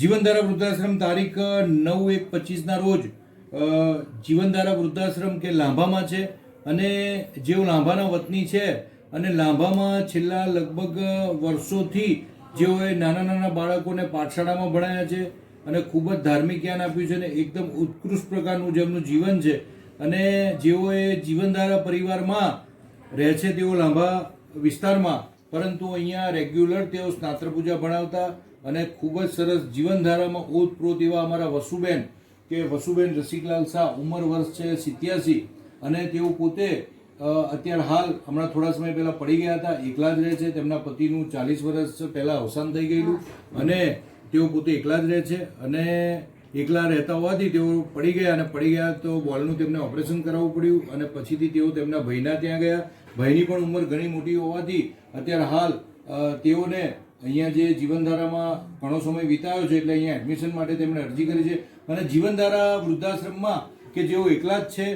જીવનધારા વૃદ્ધાશ્રમ તારીખ 9/1/25 રોજ જીવનધારા વૃદ્ધાશ્રમ કે લાંભામાં છે અને જેઓ લાંભાના વતની છે અને લાંભામાં છેલ્લા લગભગ વર્ષોથી જેઓએ નાના નાના બાળકોને પાઠશાળામાં ભણાયા છે અને ખૂબ જ ધાર્મિક જ્ઞાન આપ્યું છે અને એકદમ ઉત્કૃષ્ટ પ્રકારનું જેમનું જીવન છે અને જેઓએ જીવનધારા પરિવારમાં રહે છે તેઓ લાંભા વિસ્તારમાં, પરંતુ અહીંયા રેગ્યુલર તેઓ સ્નાત્ર પૂજા ભણાવતા અને ખૂબ જ સરસ જીવનધારામાં ઓતપ્રોત એવા અમારા વસુબેન રસિકલાલ શાહ, ઉંમર વર્ષ છે 87 અને તેઓ પોતે અત્યારે હાલ હમણાં થોડા સમય પહેલા પડી ગયા હતા, એકલા જ રહે છે. તેમના પતિનું 40 વર્ષ પહેલા અવસાન થઈ ગયેલું અને તેઓ પોતે એકલા જ રહે છે અને એકલા રહેતા હોવાથી તેઓ પડી ગયા તો બોલનું તેમને ઓપરેશન કરાવવું પડ્યું અને પછીથી તેઓ તેમના ભાઈના ત્યાં ગયા. ભાઈની પણ ઉંમર ઘણી મોટી હોવાથી અત્યારે હાલ તેઓને અહીંયા જે જીવનધારામાં ઘણો સમય વિતાવ્યો છે એટલે અહીંયા એડમિશન માટે તેમણે અરજી કરી છે અને જીવનધારા વૃદ્ધાશ્રમમાં કે જેઓ એકલા જ છે,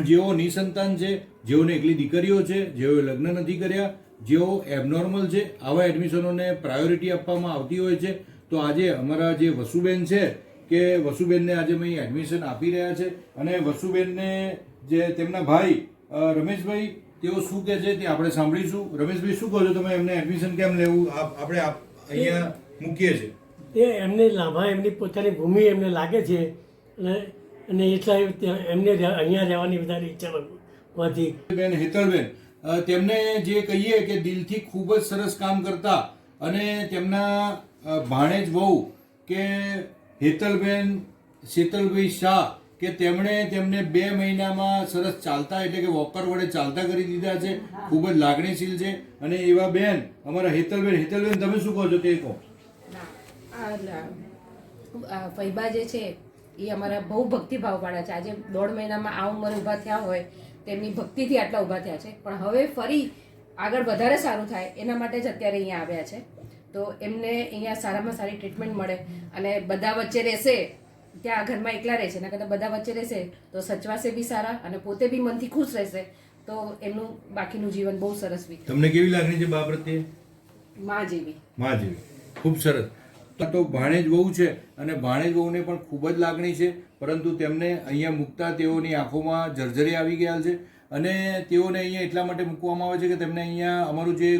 જેઓ નિસંતાન છે, જેઓને એકલી દીકરીઓ છે, જેઓએ લગ્ન નથી કર્યા, જેઓ એબનોર્મલ છે, આવા એડમિશનોને પ્રાયોરિટી આપવામાં આવતી હોય છે. તો આજે અમારા જે વસુબેન છે કે વસુબેનને આજે અમે એડમિશન આપી રહ્યા છે અને વસુબેનને જે તેમના ભાઈ રમેશભાઈ તેઓ શું કહે છે તે આપણે સાંભળીશું. રમેશભાઈ, શું કહો છો તમે? એમને એડમિશન કેમ લેવું આપણે અહીંયા મૂકીએ છીએ? તે એમને લાંભા એમની પોતાની ભૂમિ એમને લાગે છે અને એટલા એમને અહીંયા રહેવાની વધારે ઈચ્છા હોવાથી બેન હેતલબેન, તેમને જે કહીએ કે દિલથી ખૂબ જ સરસ કામ કરતા અને તેમના ભાણેજ વહુ કે હેતલબેન શેતલભાઈ શાહ કે તેમણે તેમને 2 મહિનામાં સરસ ચાલતા એટલે કે વોકર વડે ચાલતા કરી દીધા છે. ખૂબ જ લાગણીશીલ છે અને એવા બેન અમારા હેતલબેન, તમે શું કહો છો તે કહો. ફૈબા જે છે એ અમારા બહુ ભક્તિભાવવાળા છે. આજે 1.5 મહિનામાં આ ઉંમર ઊભા થયા હોય તેમની ભક્તિથી આટલા ઊભા થયા છે, પણ હવે ફરી આગળ વધારે સારું થાય એના માટે જ અત્યારે અહીંયા આવ્યા છે. તો એમને અહીંયા સારામાં સારી ટ્રીટમેન્ટ મળે અને બધા વચ્ચે રહેશે, ત્યાં ઘરમાં એકલા રહે છે એના કરતાં બધા વચ્ચે રહેશે તો સચવાશે બી સારા અને પોતે બી મનથી ખુશ રહેશે તો એમનું બાકીનું જીવન બહુ સરસ વીતે. તમને કેવી લાગણી છે બા પ્રત્યે? માં જેવી. ખૂબ સરસ. તો ભાણેજ વહુ છે અને ભાણેજ વહુને પણ ખૂબ જ લાગણી છે, પરંતુ તેમને અહીંયા મૂકતા તેઓની આંખોમાં જર્જરી આવી ગયા છે અને તેઓને અહીંયા એટલા માટે મૂકવામાં આવે છે કે તેમને અહીંયા અમારું જે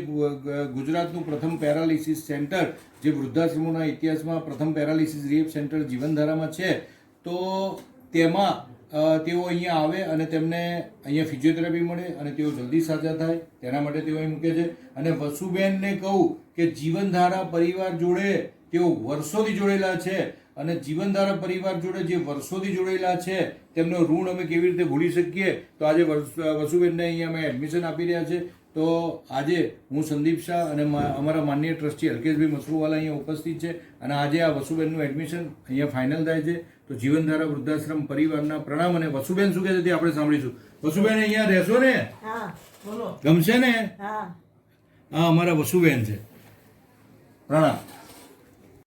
ગુજરાતનું પ્રથમ પેરાલિસિસ સેન્ટર, જે વૃદ્ધાશ્રમોના ઇતિહાસમાં પ્રથમ પેરાલિસિસ રિહેબ સેન્ટર જીવનધારામાં છે, તો તેમાં તેઓ અહીંયા આવે અને તેમને અહીંયા ફિઝિયોથેરાપી મળે અને તેઓ જલ્દી સાજા થાય તેના માટે તેઓ અહીં મૂકે છે. અને વસુબેનને કહું કે જીવનધારા પરિવાર જોડે તેઓ વર્ષોથી જોડેલા છે અને જીવનધારા પરિવાર જોડે જે વર્ષોથી જોડેલા છે તેમનો ઋણ અમે કેવી રીતે ભૂલી શકીએ. તો આજે વસુબેનને અહીંયા અમે એડમિશન આપી રહ્યા છે. તો આજે હું સંદીપ શાહ અને અમારા માનનીય ટ્રસ્ટી અલ્કેશભાઈ મસરૂવાલા અહીંયા ઉપસ્થિત છે અને આજે આ વસુબેનનું એડમિશન અહીંયા ફાઇનલ થાય છે. તો જીવનધારા વૃદ્ધાશ્રમ પરિવારના પ્રણામ. અને વસુબેન શું કહે છે તે આપણે સાંભળીશું. વસુબેન, અહીંયા રહેશો ને? ગમશે ને? હા, અમારા વસુબેન છે. પ્રણામ.